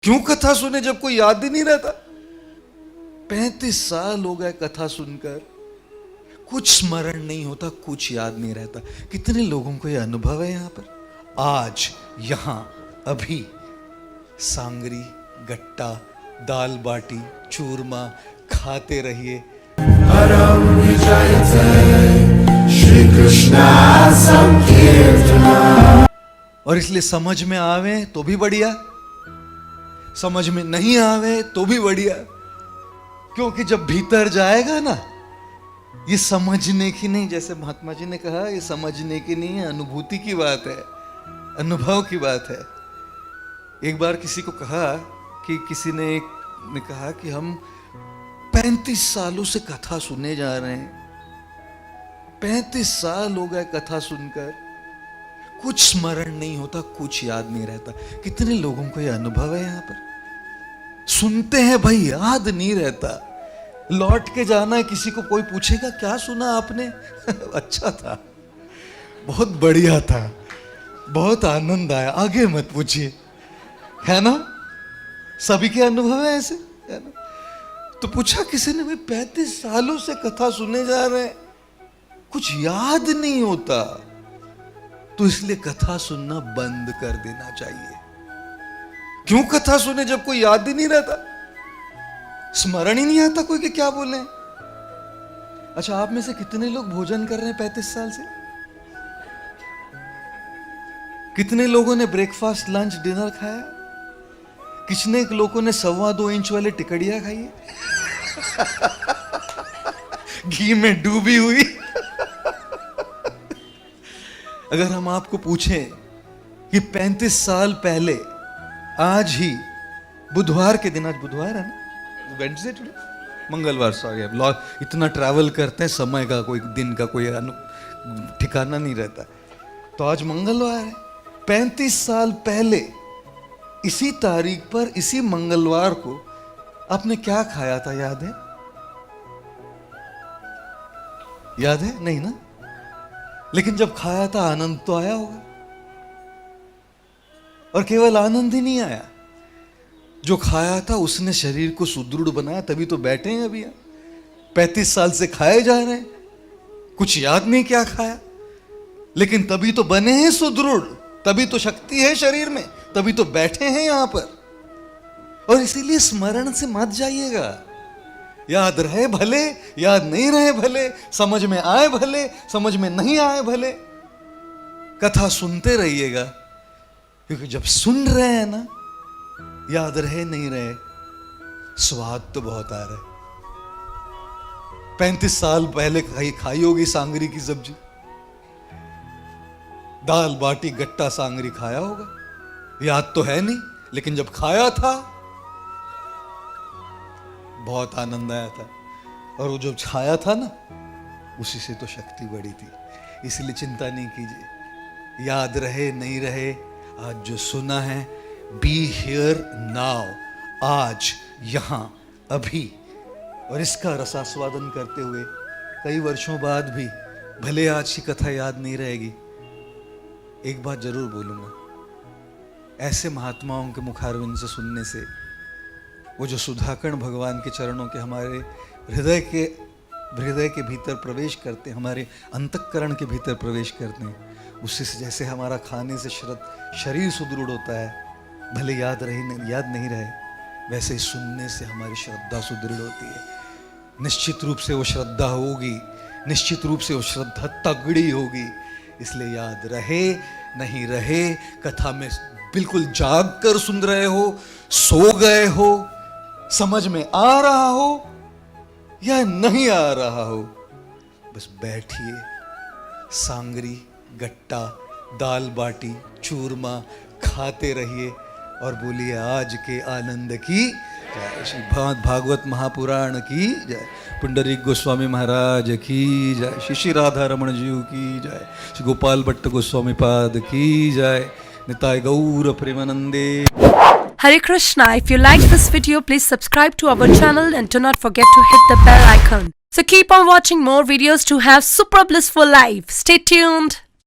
क्यों कथा सुने जब कोई याद ही नहीं रहता। 35 साल हो गए कथा सुनकर, कुछ स्मरण नहीं होता, कुछ याद नहीं रहता। कितने लोगों को यह अनुभव है। यहां पर आज यहां अभी सांगरी, गट्टा, दाल बाटी, चूरमा खाते रहिए। परम विजयते श्री कृष्ण संकीर्तना। और इसलिए समझ में आवे तो भी बढ़िया, समझ में नहीं आवे तो भी बढ़िया, क्योंकि जब भीतर जाएगा ना, ये समझने की नहीं, जैसे महात्मा जी ने कहा, ये समझने की नहीं है, अनुभूति की बात है, अनुभव की बात है। एक बार किसी को कहा कि किसी ने कहा कि हम 35 सालों से कथा सुने जा रहे हैं, 35 साल हो गए कथा सुनकर, कुछ स्मरण नहीं होता, कुछ याद नहीं रहता। कितने लोगों को यह अनुभव है। यहां पर सुनते हैं भाई, याद नहीं रहता। लौट के जाना है, किसी को कोई पूछेगा क्या सुना आपने अच्छा था, बहुत बढ़िया था, बहुत आनंद आया, आगे मत पूछिए, है ना। सभी के अनुभव है ऐसे, है ना। तो पूछा किसी ने, भाई 35 सालों से कथा सुने जा रहे हैं, कुछ याद नहीं होता, तो इसलिए कथा सुनना बंद कर देना चाहिए। क्यों कथा सुने जब कोई याद ही नहीं रहता, स्मरण ही नहीं आता कोई कि क्या बोले। अच्छा, आप में से कितने लोग भोजन कर रहे हैं 35 साल से? कितने लोगों ने ब्रेकफास्ट, लंच, डिनर खाया? कितने लोगों ने 2.25 इंच वाले टिकड़ियां खाई है घी में डूबी हुई अगर हम आपको पूछें कि 35 साल पहले आज ही बुधवार के दिन, आज बुधवार है ना, वेडनेसडे टुडे, मंगलवार, सॉरी, इतना ट्रैवल करते हैं, समय का कोई दिन का कोई ठिकाना नहीं रहता, तो आज मंगलवार है। 35 साल पहले इसी तारीख पर, इसी मंगलवार को आपने क्या खाया था, याद है? याद है? नहीं ना। लेकिन जब खाया था आनंद तो आया होगा। और केवल आनंद ही नहीं आया, जो खाया था उसने शरीर को सुदृढ़ बनाया, तभी तो बैठे हैं अभी। 35 साल से खाए जा रहे हैं, कुछ याद नहीं क्या खाया, लेकिन तभी तो बने हैं सुदृढ़, तभी तो शक्ति है शरीर में, तभी तो बैठे हैं यहां पर। और इसीलिए स्मरण से मत जाइएगा। याद रहे भले, याद नहीं रहे भले, समझ में आए भले, समझ में नहीं आए भले, कथा सुनते रहिएगा। क्योंकि जब सुन रहे हैं ना, याद रहे नहीं रहे, स्वाद तो बहुत आ रहा है। 35 साल पहले खाई होगी सांगरी की सब्जी, दाल बाटी, गट्टा, सांगरी खाया होगा, याद तो है नहीं, लेकिन जब खाया था बहुत आनंद आया था। और वो जो खाया था ना, उसी से तो शक्ति बढ़ी थी। इसलिए चिंता नहीं कीजिए, याद रहे नहीं रहे, आज जो सुना है, बी हियर नाउ, आज यहां अभी, और इसका रसास्वादन करते हुए कई वर्षों बाद भी भले आज की कथा याद नहीं रहेगी, एक बात जरूर बोलूंगा, ऐसे महात्माओं के मुखारविंद से सुनने से, वो जो सुधाकर्ण भगवान के चरणों के हमारे हृदय के भीतर प्रवेश करते हैं, हमारे अंतःकरण के भीतर प्रवेश करते हैं, उससे जैसे हमारा खाने से शरीर सुदृढ़ होता है, भले याद नहीं रहे, वैसे ही सुनने से हमारी श्रद्धा सुदृढ़ होती है। निश्चित रूप से वो श्रद्धा होगी, निश्चित रूप से वो श्रद्धा तगड़ी होगी। इसलिए याद रहे नहीं रहे, कथा में बिल्कुल जाग कर सुन रहे हो, सो गए हो, समझ में आ रहा हो या नहीं आ रहा हो, बस बैठिए, सांगरी, गट्टा, दाल बाटी, चूरमा खाते रहिए और बोलिए आज के आनंद की जय। श्री भागवत महापुराण की जय। पुंडरीक गोस्वामी महाराज की जय। श्री राधा रमण जी की जय। श्री गोपाल भट्ट गोस्वामी पाद की जय। निताय गौर प्रेमानंदे। Hare Krishna. If you like this video, please subscribe to our channel and do not forget to hit the bell icon. So keep on watching more videos to have super blissful life. Stay tuned.